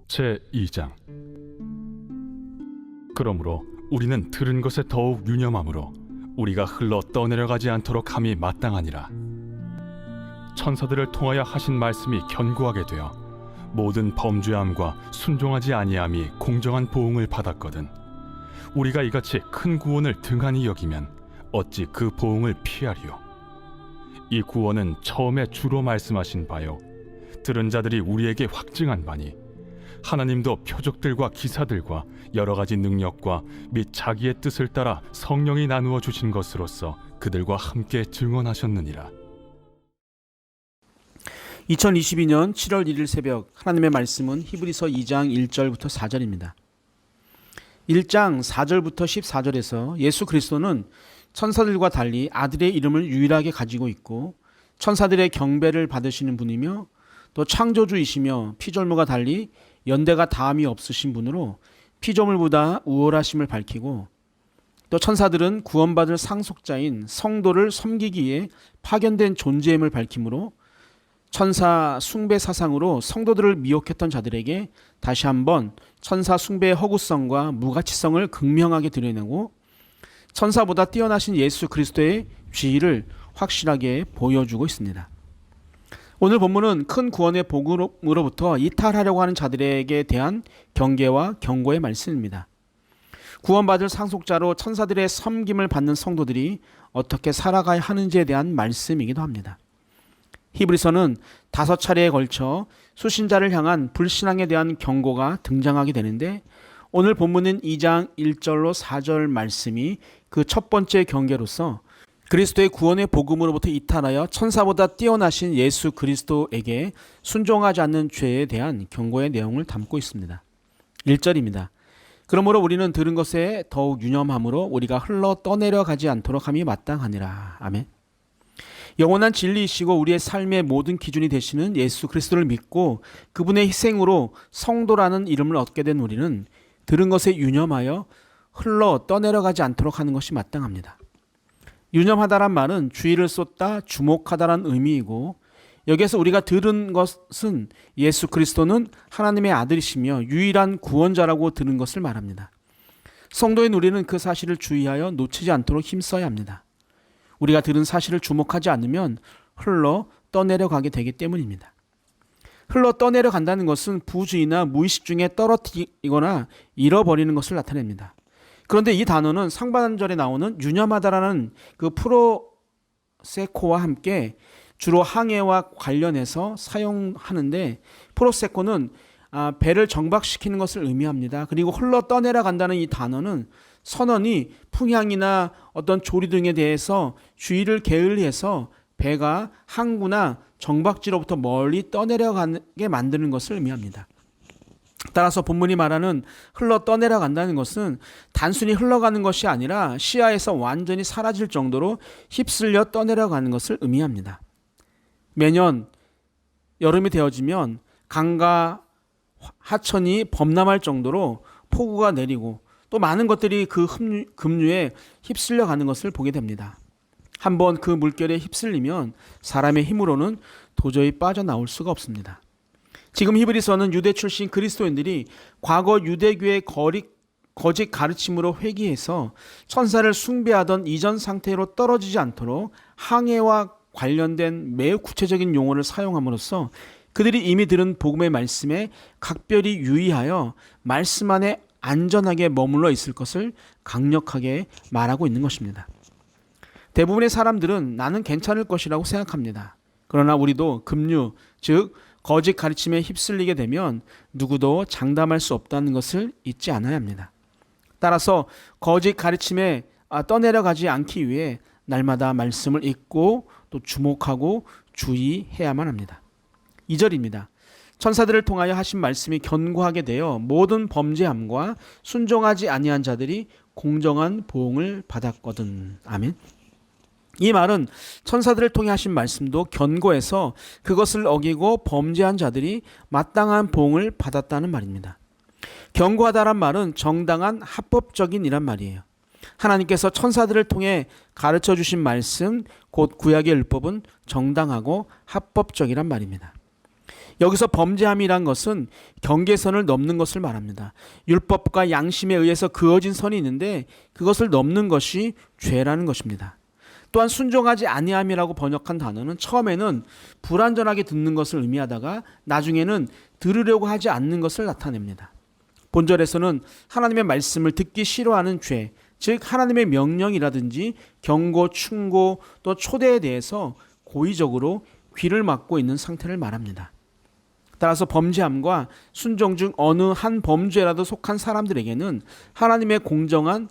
제2장. 그러므로 우리는 들은 것에 더욱 유념함으로 우리가 흘러 떠내려가지 않도록 함이 마땅하니라. 천사들을 통하여 하신 말씀이 견고하게 되어 모든 범죄함과 순종하지 아니함이 공정한 보응을 받았거든. 우리가 이같이 큰 구원을 등한히 여기면 어찌 그 보응을 피하리요. 이 구원은 처음에 주로 말씀하신 바요 들은 자들이 우리에게 확증한 바니, 하나님도 표적들과 기사들과 여러 가지 능력과 및 자기의 뜻을 따라 성령이 나누어 주신 것으로서 그들과 함께 증언하셨느니라. 2022년 7월 1일 새벽 하나님의 말씀은 히브리서 2장 1절부터 4절입니다. 1장 4절부터 14절에서 예수 그리스도는 천사들과 달리 아들의 이름을 유일하게 가지고 있고 천사들의 경배를 받으시는 분이며 또 창조주이시며 피조물과 달리 연대가 다함이 없으신 분으로 피조물보다 우월하심을 밝히고, 또 천사들은 구원받을 상속자인 성도를 섬기기에 파견된 존재임을 밝히므로 천사 숭배 사상으로 성도들을 미혹했던 자들에게 다시 한번 천사 숭배의 허구성과 무가치성을 극명하게 드러내고 천사보다 뛰어나신 예수 그리스도의 지위를 확실하게 보여주고 있습니다. 오늘 본문은 큰 구원의 복음으로부터 이탈하려고 하는 자들에게 대한 경계와 경고의 말씀입니다. 구원받을 상속자로 천사들의 섬김을 받는 성도들이 어떻게 살아가야 하는지에 대한 말씀이기도 합니다. 히브리서는 5차례에 걸쳐 수신자를 향한 불신앙에 대한 경고가 등장하게 되는데, 오늘 본문은 2장 1절로 4절 말씀이 그 첫 번째 경계로서 그리스도의 구원의 복음으로부터 이탈하여 천사보다 뛰어나신 예수 그리스도에게 순종하지 않는 죄에 대한 경고의 내용을 담고 있습니다. 1절입니다. 그러므로 우리는 들은 것에 더욱 유념함으로 우리가 흘러 떠내려가지 않도록 함이 마땅하니라. 아멘. 영원한 진리이시고 우리의 삶의 모든 기준이 되시는 예수 그리스도를 믿고 그분의 희생으로 성도라는 이름을 얻게 된 우리는 들은 것에 유념하여 흘러 떠내려가지 않도록 하는 것이 마땅합니다. 유념하다란 말은 주의를 쏟다, 주목하다란 의미이고, 여기에서 우리가 들은 것은 예수 그리스도는 하나님의 아들이시며 유일한 구원자라고 들은 것을 말합니다. 성도인 우리는 그 사실을 주의하여 놓치지 않도록 힘써야 합니다. 우리가 들은 사실을 주목하지 않으면 흘러 떠내려가게 되기 때문입니다. 흘러 떠내려간다는 것은 부주의나 무의식 중에 떨어뜨리거나 잃어버리는 것을 나타냅니다. 그런데 이 단어는 상반절에 나오는 유념하다라는 그 프로세코와 함께 주로 항해와 관련해서 사용하는데, 프로세코는 배를 정박시키는 것을 의미합니다. 그리고 흘러 떠내려간다는 이 단어는 선원이 풍향이나 어떤 조리 등에 대해서 주의를 게을리해서 배가 항구나 정박지로부터 멀리 떠내려가게 만드는 것을 의미합니다. 따라서 본문이 말하는 흘러 떠내려간다는 것은 단순히 흘러가는 것이 아니라 시야에서 완전히 사라질 정도로 휩쓸려 떠내려가는 것을 의미합니다. 매년 여름이 되어지면 강과 하천이 범람할 정도로 폭우가 내리고 또 많은 것들이 그 급류에 휩쓸려 가는 것을 보게 됩니다. 한번 그 물결에 휩쓸리면 사람의 힘으로는 도저히 빠져나올 수가 없습니다. 지금 히브리서는 유대 출신 그리스도인들이 과거 유대교의 거짓 가르침으로 회귀해서 천사를 숭배하던 이전 상태로 떨어지지 않도록 항해와 관련된 매우 구체적인 용어를 사용함으로써 그들이 이미 들은 복음의 말씀에 각별히 유의하여 말씀 안에 안전하게 머물러 있을 것을 강력하게 말하고 있는 것입니다. 대부분의 사람들은 나는 괜찮을 것이라고 생각합니다. 그러나 우리도 급류, 즉 거짓 가르침에 휩쓸리게 되면 누구도 장담할 수 없다는 것을 잊지 않아야 합니다. 따라서 거짓 가르침에 떠내려가지 않기 위해 날마다 말씀을 읽고 또 주목하고 주의해야만 합니다. 2절입니다. 천사들을 통하여 하신 말씀이 견고하게 되어 모든 범죄함과 순종하지 아니한 자들이 공정한 보응을 받았거든. 아멘. 이 말은 천사들을 통해 하신 말씀도 견고해서 그것을 어기고 범죄한 자들이 마땅한 보응을 받았다는 말입니다. 견고하다란 말은 정당한 합법적인 이란 말이에요. 하나님께서 천사들을 통해 가르쳐 주신 말씀, 곧 구약의 율법은 정당하고 합법적이란 말입니다. 여기서 범죄함이란 것은 경계선을 넘는 것을 말합니다. 율법과 양심에 의해서 그어진 선이 있는데 그것을 넘는 것이 죄라는 것입니다. 또한 순종하지 아니함이라고 번역한 단어는 처음에는 불완전하게 듣는 것을 의미하다가 나중에는 들으려고 하지 않는 것을 나타냅니다. 본절에서는 하나님의 말씀을 듣기 싫어하는 죄, 즉 하나님의 명령이라든지 경고, 충고, 또 초대에 대해서 고의적으로 귀를 막고 있는 상태를 말합니다. 따라서 범죄함과 순종 중 어느 한 범죄라도 속한 사람들에게는 하나님의 공정한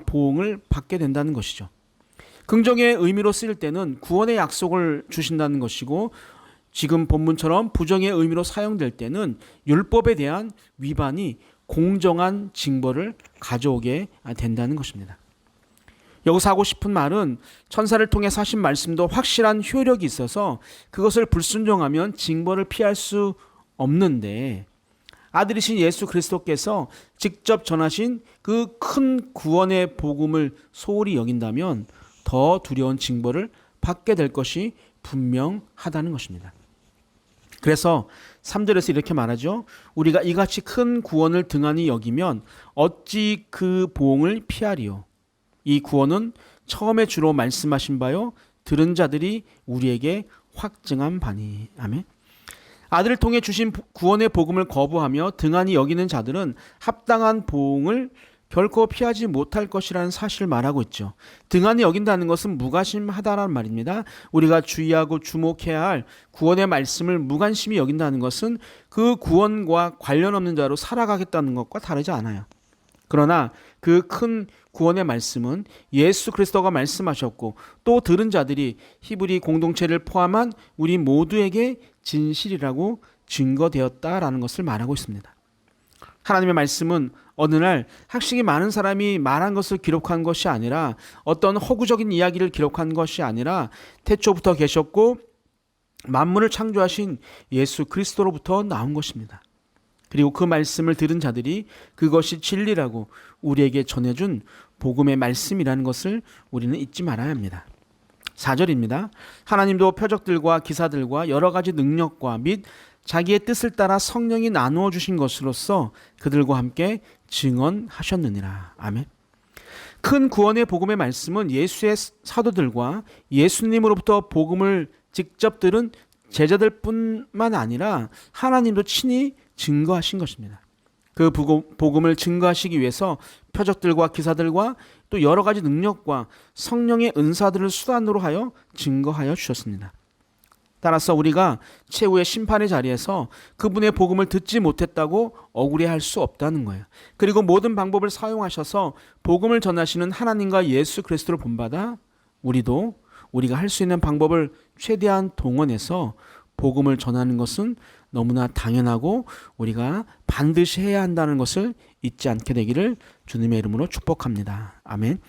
보응을 받게 된다는 것이죠. 긍정의 의미로 쓰일 때는 구원의 약속을 주신다는 것이고, 지금 본문처럼 부정의 의미로 사용될 때는 율법에 대한 위반이 공정한 징벌을 가져오게 된다는 것입니다. 여기서 하고 싶은 말은 천사를 통해 하신 말씀도 확실한 효력이 있어서 그것을 불순종하면 징벌을 피할 수 없는데, 아들이신 예수 그리스도께서 직접 전하신 그 큰 구원의 복음을 소홀히 여긴다면 더 두려운 징벌을 받게 될 것이 분명하다는 것입니다. 그래서 3절에서 이렇게 말하죠. 우리가 이같이 큰 구원을 등한히 여기면 어찌 그 보응을 피하리요. 이 구원은 처음에 주로 말씀하신 바요 들은 자들이 우리에게 확증한 바니. 아멘. 아들을 통해 주신 구원의 복음을 거부하며 등한히 여기는 자들은 합당한 보응을 결코 피하지 못할 것이라는 사실을 말하고 있죠. 등한히 여긴다는 것은 무관심하다라는 말입니다. 우리가 주의하고 주목해야 할 구원의 말씀을 무관심히 여긴다는 것은 그 구원과 관련 없는 자로 살아가겠다는 것과 다르지 않아요. 그러나 그 큰 구원의 말씀은 예수 그리스도가 말씀하셨고 또 들은 자들이 히브리 공동체를 포함한 우리 모두에게 진실이라고 증거되었다라는 것을 말하고 있습니다. 하나님의 말씀은 어느 날 학식이 많은 사람이 말한 것을 기록한 것이 아니라, 어떤 허구적인 이야기를 기록한 것이 아니라 태초부터 계셨고 만물을 창조하신 예수 그리스도로부터 나온 것입니다. 그리고 그 말씀을 들은 자들이 그것이 진리라고 우리에게 전해준 복음의 말씀이라는 것을 우리는 잊지 말아야 합니다. 4절입니다. 하나님도 표적들과 기사들과 여러 가지 능력과 및 자기의 뜻을 따라 성령이 나누어 주신 것으로서 그들과 함께 증언하셨느니라. 아멘. 큰 구원의 복음의 말씀은 예수의 사도들과 예수님으로부터 복음을 직접 들은 제자들 뿐만 아니라 하나님도 친히 증거하신 것입니다. 그 복음을 증거하시기 위해서 표적들과 기사들과 또 여러 가지 능력과 성령의 은사들을 수단으로 하여 증거하여 주셨습니다. 따라서 우리가 최후의 심판의 자리에서 그분의 복음을 듣지 못했다고 억울해할 수 없다는 거예요. 그리고 모든 방법을 사용하셔서 복음을 전하시는 하나님과 예수 그리스도를 본받아 우리가 할 수 있는 방법을 최대한 동원해서 복음을 전하는 것은 너무나 당연하고 우리가 반드시 해야 한다는 것을 잊지 않게 되기를 주님의 이름으로 축복합니다. 아멘.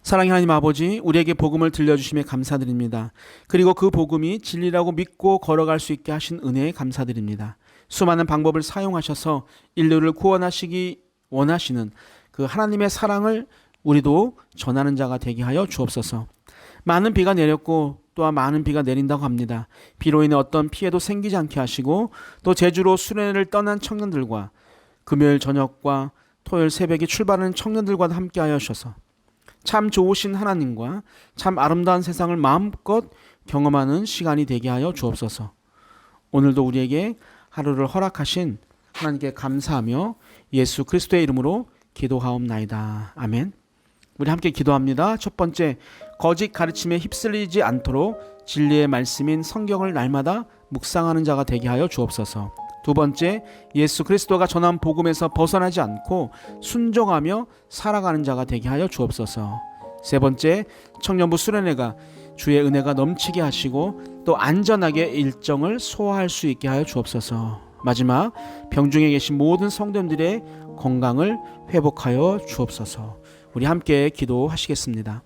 사랑의 하나님 아버지, 우리에게 복음을 들려주심에 감사드립니다. 그리고 그 복음이 진리라고 믿고 걸어갈 수 있게 하신 은혜에 감사드립니다. 수많은 방법을 사용하셔서 인류를 구원하시기 원하시는 그 하나님의 사랑을 우리도 전하는 자가 되게 하여 주옵소서. 많은 비가 내렸고 또한 많은 비가 내린다고 합니다. 비로 인해 어떤 피해도 생기지 않게 하시고, 또 제주로 수련회를 떠난 청년들과 금요일 저녁과 토요일 새벽에 출발하는 청년들과 함께 하여 주셔서 참 좋으신 하나님과 참 아름다운 세상을 마음껏 경험하는 시간이 되게 하여 주옵소서. 오늘도 우리에게 하루를 허락하신 하나님께 감사하며 예수 그리스도의 이름으로 기도하옵나이다. 아멘. 우리 함께 기도합니다. 첫 번째, 거짓 가르침에 휩쓸리지 않도록 진리의 말씀인 성경을 날마다 묵상하는 자가 되게 하여 주옵소서. 두 번째, 예수 그리스도가 전한 복음에서 벗어나지 않고 순종하며 살아가는 자가 되게 하여 주옵소서. 세 번째, 청년부 수련회가 주의 은혜가 넘치게 하시고 또 안전하게 일정을 소화할 수 있게 하여 주옵소서. 마지막, 병중에 계신 모든 성도님들의 건강을 회복하여 주옵소서. 우리 함께 기도하시겠습니다.